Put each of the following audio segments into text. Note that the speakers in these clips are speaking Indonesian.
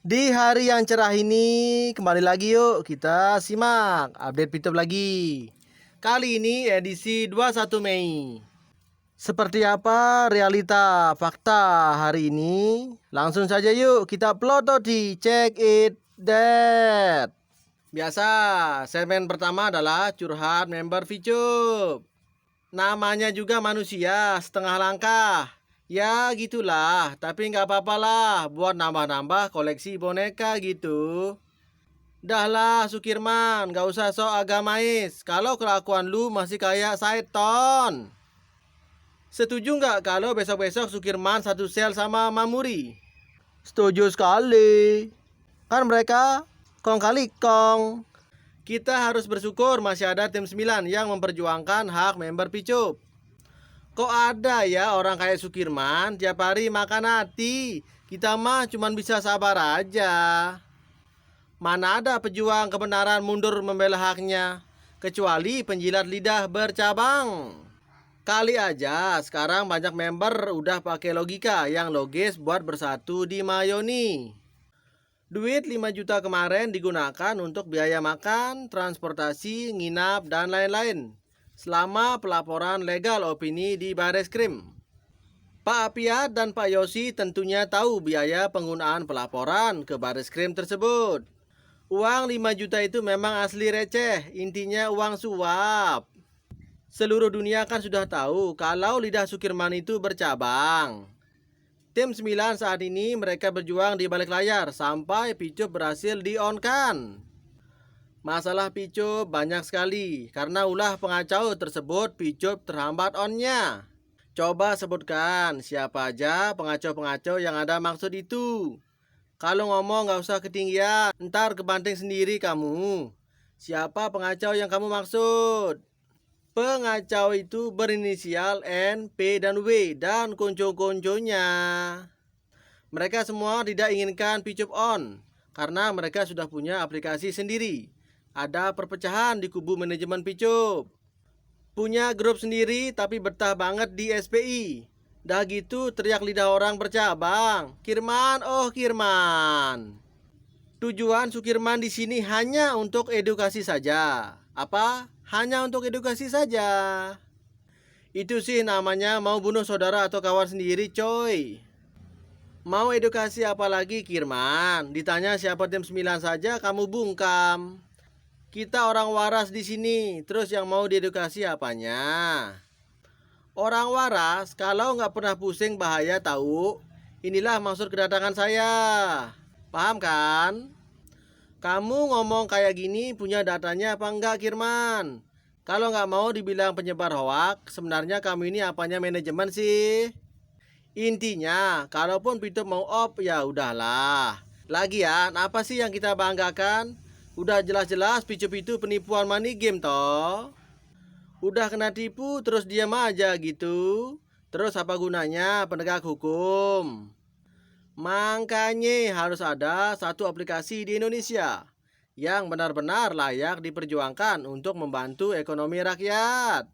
Di hari yang cerah ini, kembali lagi yuk kita simak update Pitop lagi. Kali ini edisi 21 Mei. Seperti apa realita fakta hari ini? Langsung saja yuk kita plototi check it that. Biasa, segmen pertama adalah curhat member Picup. Namanya juga manusia setengah langkah. Ya gitulah, tapi nggak apa-apa lah buat nambah-nambah koleksi boneka gitu. Dah lah Sukirman, nggak usah sok agamais. Kalau kelakuan lu masih kayak Saiton. Setuju nggak kalau besok-besok Sukirman satu sel sama Mamuri? Setuju sekali. Kan mereka kong kali kong. Kita harus bersyukur masih ada tim 9 yang memperjuangkan hak member Picup. Kok ada ya orang kayak Sukirman tiap hari makan hati? Kita mah cuman bisa sabar aja. Mana ada pejuang kebenaran mundur membela haknya, kecuali penjilat lidah bercabang. Kali aja sekarang banyak member udah pakai logika yang logis buat bersatu di Mayoni. Duit 5 juta kemarin digunakan untuk biaya makan, transportasi, nginap, dan lain-lain selama pelaporan legal opini di Bareskrim. Pak Apiat dan Pak Yosi tentunya tahu biaya penggunaan pelaporan ke Bareskrim tersebut. Uang 5 juta itu memang asli receh, intinya uang suap. Seluruh dunia kan sudah tahu kalau lidah Sukirman itu bercabang. Tim 9 saat ini mereka berjuang di balik layar sampai Picup berhasil di-on-kan. Masalah Picup banyak sekali karena ulah pengacau tersebut Picup terhambat on-nya. Coba sebutkan siapa aja pengacau-pengacau yang ada maksud itu. Kalau ngomong gak usah ketinggian, ntar kebanting sendiri kamu. Siapa pengacau yang kamu maksud? Pengacau itu berinisial N, P, dan W dan konco-konconya. Mereka semua tidak inginkan Picup on karena mereka sudah punya aplikasi sendiri. Ada perpecahan di kubu manajemen Picup. Punya grup sendiri tapi betah banget di SPI. Dah gitu teriak lidah orang bercabang. Kirman, oh Kirman. Tujuan Sukirman di sini hanya untuk edukasi saja. Apa? Hanya untuk edukasi saja. Itu sih namanya mau bunuh saudara atau kawan sendiri, coy. Mau edukasi apa lagi, Kirman? Ditanya siapa tim 9 saja kamu bungkam. Kita orang waras di sini, terus yang mau diedukasi apanya? Orang waras kalau nggak pernah pusing bahaya tahu. Inilah maksud kedatangan saya. Paham kan? Kamu ngomong kayak gini punya datanya apa enggak, Kirman? Kalau nggak mau dibilang penyebar hoak, sebenarnya kamu ini apanya manajemen sih? Intinya, kalaupun Picup mau op ya udahlah. Lagian, apa sih yang kita banggakan? Udah jelas-jelas Picup itu penipuan money game toh. Udah kena tipu terus diam aja gitu. Terus apa gunanya penegak hukum? Makanya harus ada satu aplikasi di Indonesia yang benar-benar layak diperjuangkan untuk membantu ekonomi rakyat.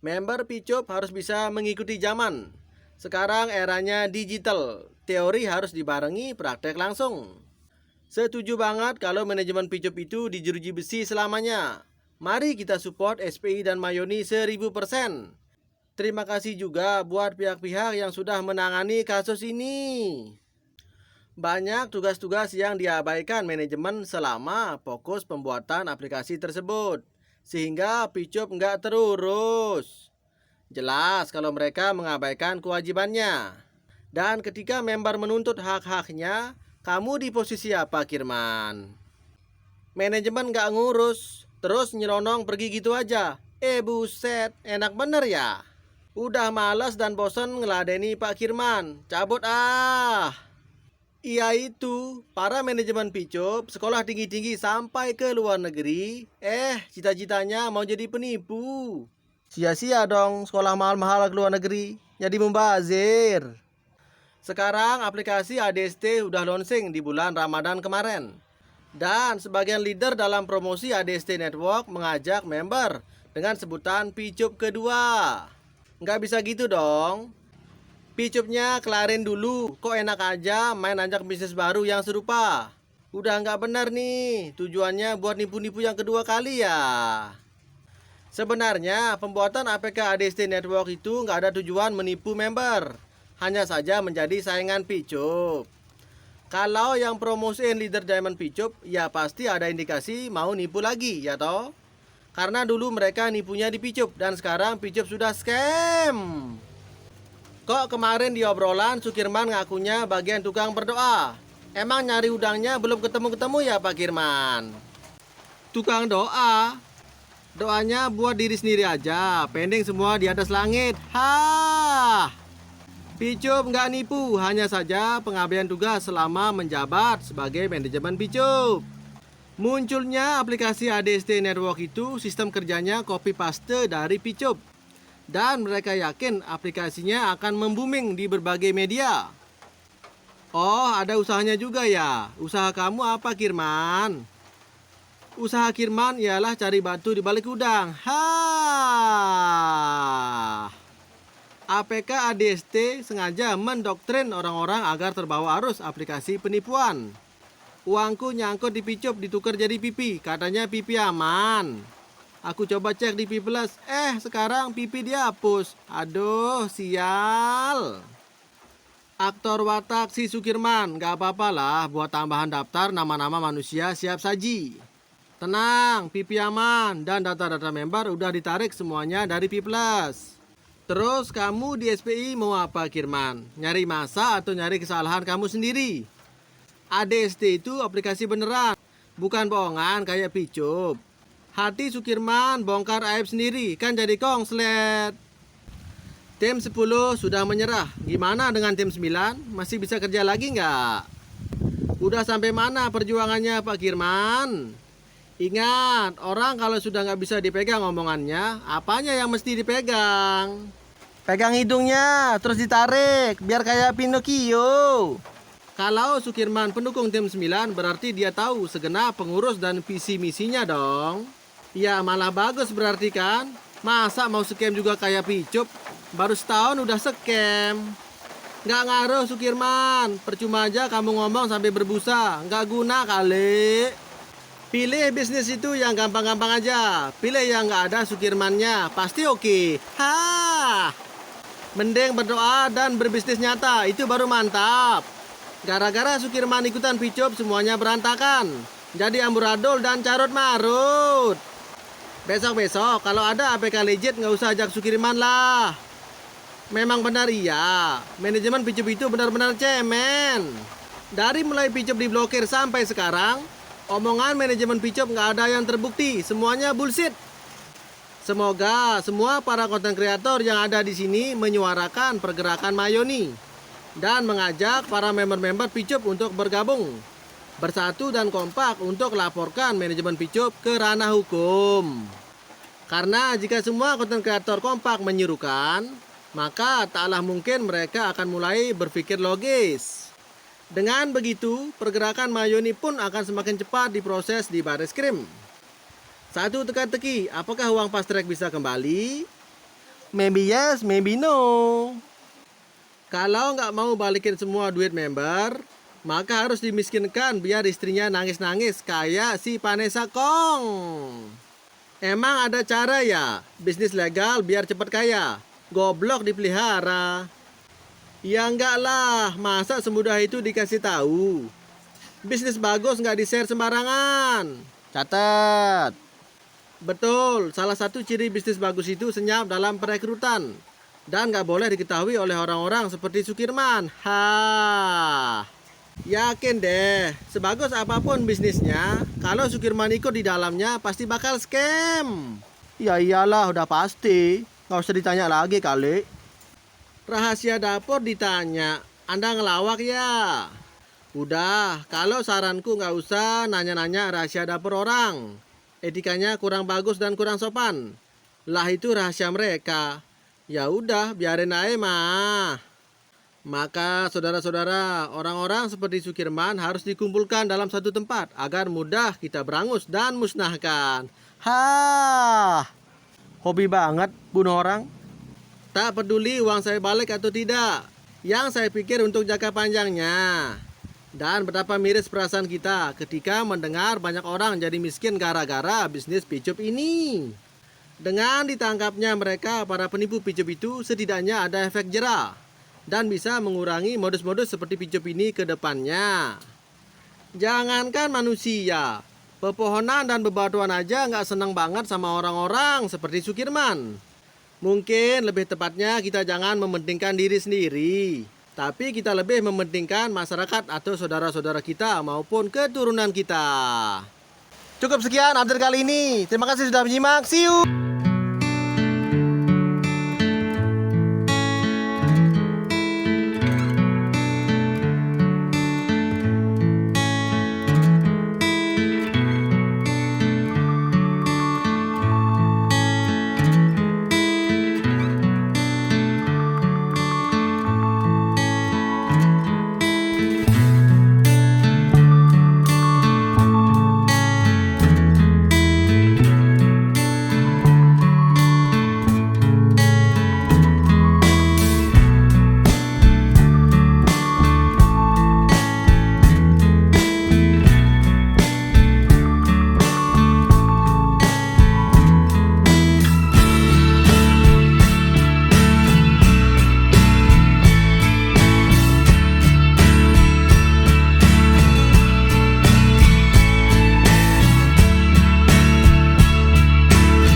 Member Picup harus bisa mengikuti zaman. Sekarang eranya digital, teori harus dibarengi praktek langsung. Setuju banget kalau manajemen Picup itu dijeruji besi selamanya. Mari kita support SPI dan Mayoni 1000%. Terima kasih juga buat pihak-pihak yang sudah menangani kasus ini. Banyak tugas-tugas yang diabaikan manajemen selama fokus pembuatan aplikasi tersebut, sehingga Picup nggak terurus. Jelas kalau mereka mengabaikan kewajibannya. Dan ketika member menuntut hak-haknya, kamu di posisi apa, Kirman? Manajemen nggak ngurus, terus nyelonong pergi gitu aja. Buset, enak bener ya? Udah malas dan bosan ngeladeni Pak Kirman. Cabut ah. Iya itu, para manajemen Picup sekolah tinggi-tinggi sampai ke luar negeri. Cita-citanya mau jadi penipu. Sia-sia dong sekolah mahal-mahal ke luar negeri. Jadi membazir. Sekarang aplikasi ADST udah launching di bulan Ramadan kemarin. Dan sebagian leader dalam promosi ADST Network mengajak member dengan sebutan Picup kedua. Nggak bisa gitu dong. Picupnya kelarin dulu, kok enak aja main ajak bisnis baru yang serupa. Udah nggak benar nih, tujuannya buat nipu-nipu yang kedua kali ya. Sebenarnya pembuatan APK ADST Network itu nggak ada tujuan menipu member, hanya saja menjadi saingan Picup. Kalau yang promosiin leader Diamond Picup, ya pasti ada indikasi mau nipu lagi ya toh. Karena dulu mereka nipunya di Picup dan sekarang Picup sudah scam. Kok kemarin di obrolan Sukirman ngakunya bagian tukang berdoa? Emang nyari udangnya belum ketemu-ketemu ya Pak Kirman? Tukang doa? Doanya buat diri sendiri aja, pending semua di atas langit. Hah! Picup nggak nipu, hanya saja pengabdian tugas selama menjabat sebagai manajemen Picup. Munculnya aplikasi ADST Network itu sistem kerjanya copy paste dari Picup. Dan mereka yakin aplikasinya akan membooming di berbagai media. Oh, ada usahanya juga ya. Usaha kamu apa, Kirman? Usaha Kirman ialah cari batu di balik udang. APK ADST sengaja mendoktrin orang-orang agar terbawa arus aplikasi penipuan. Uangku nyangkut di Picup ditukar jadi pipi, katanya pipi aman. Aku coba cek di Pi Plus, sekarang pipi dihapus. Aduh, sial. Aktor watak si Sukirman, gak apa-apa lah buat tambahan daftar nama-nama manusia siap saji. Tenang, pipi aman dan data-data member udah ditarik semuanya dari Pi Plus. Terus kamu di SPI mau apa Kirman? Nyari masa atau nyari kesalahan kamu sendiri? ADST itu aplikasi beneran, bukan bohongan kayak Picup. Hati Sukirman bongkar aib sendiri, kan jadi kongslet. Tim 10 sudah menyerah. Gimana dengan tim 9? Masih bisa kerja lagi nggak? Udah sampai mana perjuangannya Pak Kirman? Ingat, orang kalau sudah nggak bisa dipegang omongannya, apanya yang mesti dipegang? Pegang hidungnya, terus ditarik, biar kayak Pinocchio. Kalau Sukirman pendukung tim 9, berarti dia tahu segenap pengurus dan visi misinya dong. Ya malah bagus berarti kan. Masa mau scam juga kayak Picup? Baru setahun udah scam. Nggak ngaruh Sukirman, percuma aja kamu ngomong sampai berbusa. Nggak guna kali. Pilih bisnis itu yang gampang-gampang aja. Pilih yang nggak ada Sukirmannya, pasti oke. Mending berdoa dan berbisnis nyata, itu baru mantap. Gara-gara Sukirman ikutan Picup semuanya berantakan. Jadi amburadul dan carut marut. Besok-besok kalau ada APK legit nggak usah ajak Sukirman lah. Memang benar iya, manajemen Picup itu benar-benar cemen. Dari mulai Picup diblokir sampai sekarang, omongan manajemen Picup nggak ada yang terbukti, semuanya bullshit. Semoga semua para konten kreator yang ada di sini menyuarakan pergerakan Mayoni dan mengajak para member-member Picup untuk bergabung, bersatu dan kompak untuk laporkan manajemen Picup ke ranah hukum. Karena jika semua konten kreator kompak menyerukan, maka taklah mungkin mereka akan mulai berpikir logis. Dengan begitu, pergerakan Mayoni pun akan semakin cepat diproses di Bareskrim. Satu teka-teki, apakah uang fast track bisa kembali? Maybe yes, maybe no. Kalau nggak mau balikin semua duit member, maka harus dimiskinkan biar istrinya nangis-nangis kayak si Vanessa Kong. Emang ada cara ya bisnis legal biar cepat kaya? Goblok dipelihara. Ya enggak lah, masa semudah itu dikasih tahu. Bisnis bagus nggak di-share sembarangan. Catat. Betul, salah satu ciri bisnis bagus itu senyap dalam perekrutan. Dan nggak boleh diketahui oleh orang-orang seperti Sukirman. Yakin deh, sebagus apapun bisnisnya, kalau Sukirman ikut di dalamnya pasti bakal scam. Ya iyalah, udah pasti. Nggak usah ditanya lagi kali. Rahasia dapur ditanya, Anda ngelawak ya? Udah, kalau saranku nggak usah nanya-nanya rahasia dapur orang. Etikanya kurang bagus dan kurang sopan. Lah itu rahasia mereka. Ya udah, biarin aja mah. Maka saudara-saudara, orang-orang seperti Sukirman harus dikumpulkan dalam satu tempat agar mudah kita berangus dan musnahkan. Hobi banget bunuh orang. Tak peduli uang saya balik atau tidak. yang saya pikir untuk jangka panjangnya. Dan betapa miris perasaan kita ketika mendengar banyak orang jadi miskin gara-gara bisnis picup ini. Dengan ditangkapnya mereka, para penipu picup itu setidaknya ada efek jera dan bisa mengurangi modus-modus seperti picup ini ke depannya. Jangankan manusia, pepohonan dan bebatuan aja nggak senang banget sama orang-orang seperti Sukirman. Mungkin lebih tepatnya kita jangan mementingkan diri sendiri, tapi kita lebih mementingkan masyarakat atau saudara-saudara kita maupun keturunan kita. Cukup sekian update kali ini. Terima kasih sudah menyimak. See you.